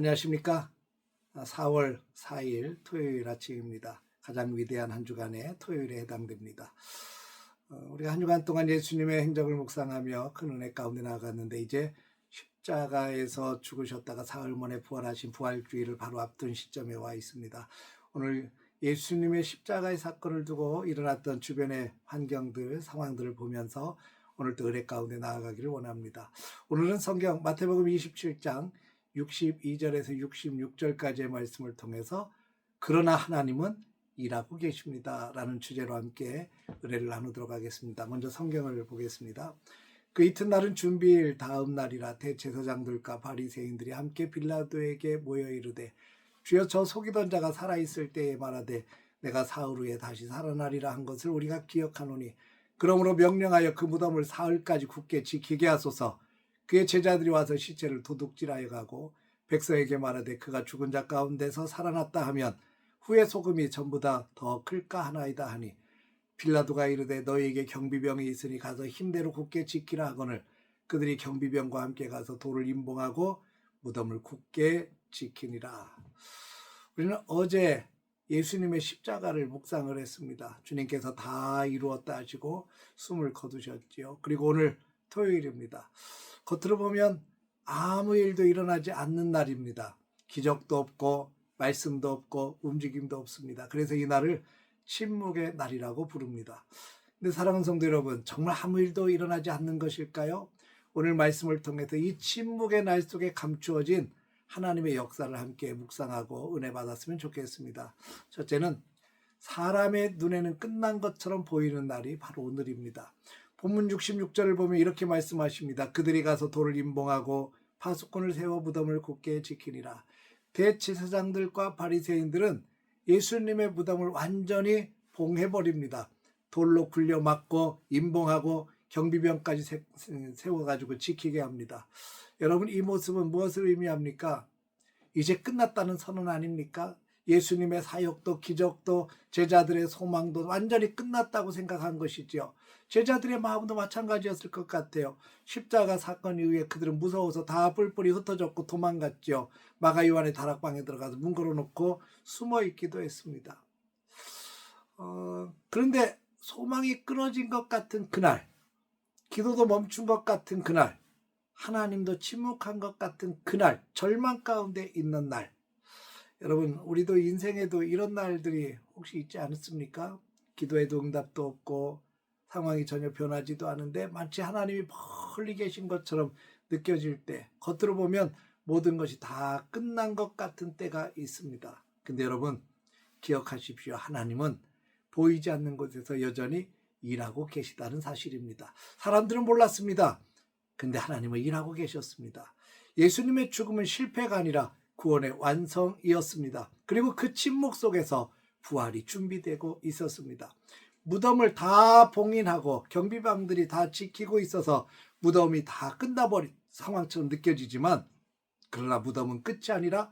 안녕하십니까. 4월 4일 토요일 아침입니다. 가장 위대한 한 주간의 토요일에 해당됩니다. 우리가 한 주간 동안 예수님의 행적을 묵상하며 큰 은혜 가운데 나아갔는데, 이제 십자가에서 죽으셨다가 사흘 만에 부활하신 부활주의를 바로 앞둔 시점에 와 있습니다. 오늘 예수님의 십자가의 사건을 두고 일어났던 주변의 환경들, 상황들을 보면서 오늘도 은혜 가운데 나아가기를 원합니다. 오늘은 성경 마태복음 27장 62절에서 66절까지의 말씀을 통해서 그러나 하나님은 일하고 계십니다 라는 주제로 함께 은혜를 나누도록 하겠습니다. 먼저 성경을 보겠습니다. 그 이튿날은 준비일 다음 날이라 대제사장들과 바리새인들이 함께 빌라도에게 모여 이르되, 주여, 저 속이던 자가 살아있을 때에 말하되 내가 사흘 후에 다시 살아나리라 한 것을 우리가 기억하노니, 그러므로 명령하여 그 무덤을 사흘까지 굳게 지키게 하소서. 그의 제자들이 와서 시체를 도둑질하여 가고 백성에게 말하되 그가 죽은 자 가운데서 살아났다 하면 후에 소금이 전부 다 더 클까 하나이다 하니, 빌라도가 이르되 너희에게 경비병이 있으니 가서 힘대로 굳게 지키라 하거늘 그들이 경비병과 함께 가서 돌을 임봉하고 무덤을 굳게 지키니라. 우리는 어제 예수님의 십자가를 묵상을 했습니다. 주님께서 다 이루었다 하시고 숨을 거두셨지요. 그리고 오늘 토요일입니다. 겉으로 보면 아무 일도 일어나지 않는 날입니다. 기적도 없고 말씀도 없고 움직임도 없습니다. 그래서 이 날을 침묵의 날이라고 부릅니다. 근데 사랑하는 성도 여러분, 정말 아무 일도 일어나지 않는 것일까요? 오늘 말씀을 통해서 이 침묵의 날 속에 감추어진 하나님의 역사를 함께 묵상하고 은혜 받았으면 좋겠습니다. 첫째는, 사람의 눈에는 끝난 것처럼 보이는 날이 바로 오늘입니다. 본문 66절을 보면 이렇게 말씀하십니다. 그들이 가서 돌을 임봉하고 파수꾼을 세워 무덤을 굳게 지키니라. 대제사장들과 바리새인들은 예수님의 무덤을 완전히 봉해버립니다. 돌로 굴려 막고 임봉하고 경비병까지 세워가지고 지키게 합니다. 여러분, 이 모습은 무엇을 의미합니까? 이제 끝났다는 선언 아닙니까? 예수님의 사역도 기적도 제자들의 소망도 완전히 끝났다고 생각한 것이죠. 제자들의 마음도 마찬가지였을 것 같아요. 십자가 사건 이후에 그들은 무서워서 다 뿔뿔이 흩어졌고 도망갔죠. 마가 요한의 다락방에 들어가서 문 걸어놓고 숨어 있기도 했습니다. 그런데 소망이 끊어진 것 같은 그날, 기도도 멈춘 것 같은 그날, 하나님도 침묵한 것 같은 그날, 절망 가운데 있는 날, 여러분, 우리도 인생에도 이런 날들이 혹시 있지 않습니까? 기도에도 응답도 없고 상황이 전혀 변하지도 않은데 마치 하나님이 멀리 계신 것처럼 느껴질 때, 겉으로 보면 모든 것이 다 끝난 것 같은 때가 있습니다. 근데 여러분, 기억하십시오. 하나님은 보이지 않는 곳에서 여전히 일하고 계시다는 사실입니다. 사람들은 몰랐습니다. 근데 하나님은 일하고 계셨습니다. 예수님의 죽음은 실패가 아니라 구원의 완성이었습니다. 그리고 그 침묵 속에서 부활이 준비되고 있었습니다. 무덤을 다 봉인하고 경비병들이 다 지키고 있어서 무덤이 다 끝나버린 상황처럼 느껴지지만, 그러나 무덤은 끝이 아니라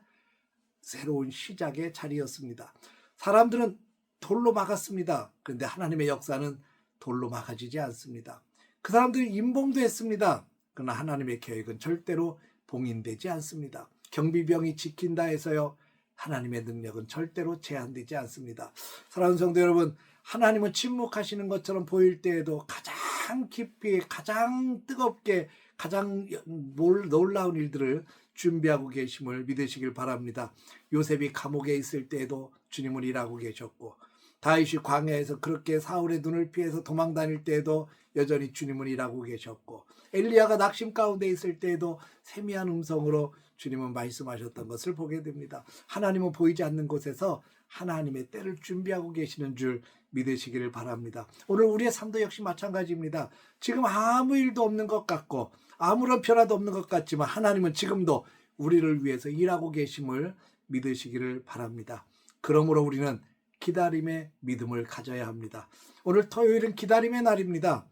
새로운 시작의 자리였습니다. 사람들은 돌로 막았습니다. 그런데 하나님의 역사는 돌로 막아지지 않습니다. 그 사람들이 임봉도 했습니다. 그러나 하나님의 계획은 절대로 봉인되지 않습니다. 경비병이 지킨다 해서요, 하나님의 능력은 절대로 제한되지 않습니다. 사랑하는 성도 여러분, 하나님은 침묵하시는 것처럼 보일 때에도 가장 깊이, 가장 뜨겁게, 가장 놀라운 일들을 준비하고 계심을 믿으시길 바랍니다. 요셉이 감옥에 있을 때에도 주님은 일하고 계셨고, 다윗이 광야에서 그렇게 사울의 눈을 피해서 도망 다닐 때에도 여전히 주님은 일하고 계셨고, 엘리야가 낙심 가운데 있을 때에도 세미한 음성으로 주님은 말씀하셨던 것을 보게 됩니다. 하나님은 보이지 않는 곳에서 하나님의 때를 준비하고 계시는 줄 믿으시기를 바랍니다. 오늘 우리의 삶도 역시 마찬가지입니다. 지금 아무 일도 없는 것 같고 아무런 변화도 없는 것 같지만 하나님은 지금도 우리를 위해서 일하고 계심을 믿으시기를 바랍니다. 그러므로 우리는 기다림의 믿음을 가져야 합니다. 오늘 토요일은 기다림의 날입니다.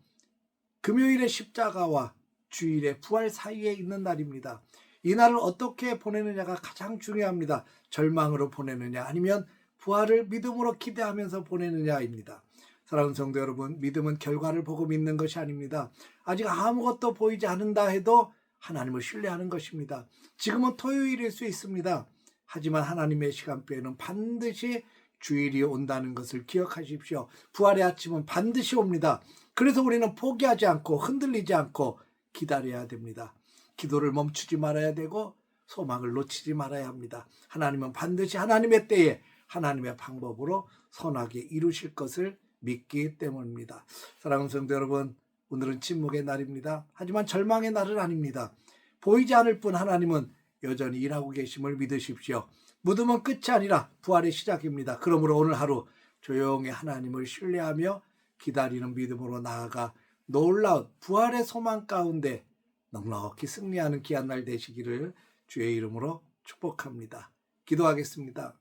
금요일의 십자가와 주일의 부활 사이에 있는 날입니다. 이 날을 어떻게 보내느냐가 가장 중요합니다. 절망으로 보내느냐 아니면 부활을 믿음으로 기대하면서 보내느냐입니다. 사랑하는 성도 여러분, 믿음은 결과를 보고 믿는 것이 아닙니다. 아직 아무것도 보이지 않는다 해도 하나님을 신뢰하는 것입니다. 지금은 토요일일 수 있습니다. 하지만 하나님의 시간표에는 반드시 주일이 온다는 것을 기억하십시오. 부활의 아침은 반드시 옵니다. 그래서 우리는 포기하지 않고 흔들리지 않고 기다려야 됩니다. 기도를 멈추지 말아야 되고 소망을 놓치지 말아야 합니다. 하나님은 반드시 하나님의 때에 하나님의 방법으로 선하게 이루실 것을 믿기 때문입니다. 사랑하는 성도 여러분, 오늘은 침묵의 날입니다. 하지만 절망의 날은 아닙니다. 보이지 않을 뿐 하나님은 여전히 일하고 계심을 믿으십시오. 무덤은 끝이 아니라 부활의 시작입니다. 그러므로 오늘 하루 조용히 하나님을 신뢰하며 기다리는 믿음으로 나아가 놀라운 부활의 소망 가운데 넉넉히 승리하는 귀한 날 되시기를 주의 이름으로 축복합니다. 기도하겠습니다.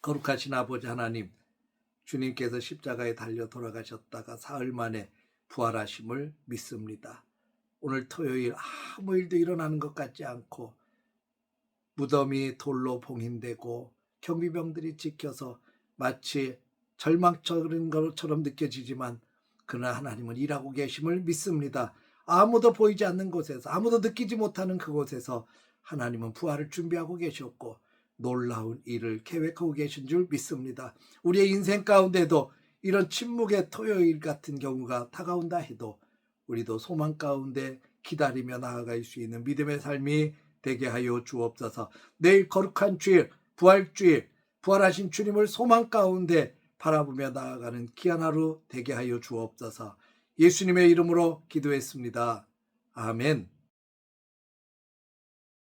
거룩하신 아버지 하나님, 주님께서 십자가에 달려 돌아가셨다가 사흘 만에 부활하심을 믿습니다. 오늘 토요일 아무 일도 일어나는 것 같지 않고 무덤이 돌로 봉인되고 경비병들이 지켜서 마치 절망적인 것처럼 느껴지지만 그러나 하나님은 일하고 계심을 믿습니다. 아무도 보이지 않는 곳에서, 아무도 느끼지 못하는 그곳에서 하나님은 부활을 준비하고 계셨고 놀라운 일을 계획하고 계신 줄 믿습니다. 우리의 인생 가운데도 이런 침묵의 토요일 같은 경우가 다가온다 해도 우리도 소망 가운데 기다리며 나아갈 수 있는 믿음의 삶이 되게 하여 주옵소서. 내일 거룩한 주일, 부활주일, 부활하신 주님을 소망 가운데 바라보며 나아가는 귀한 하루 되게 하여 주옵소서. 예수님의 이름으로 기도했습니다. 아멘.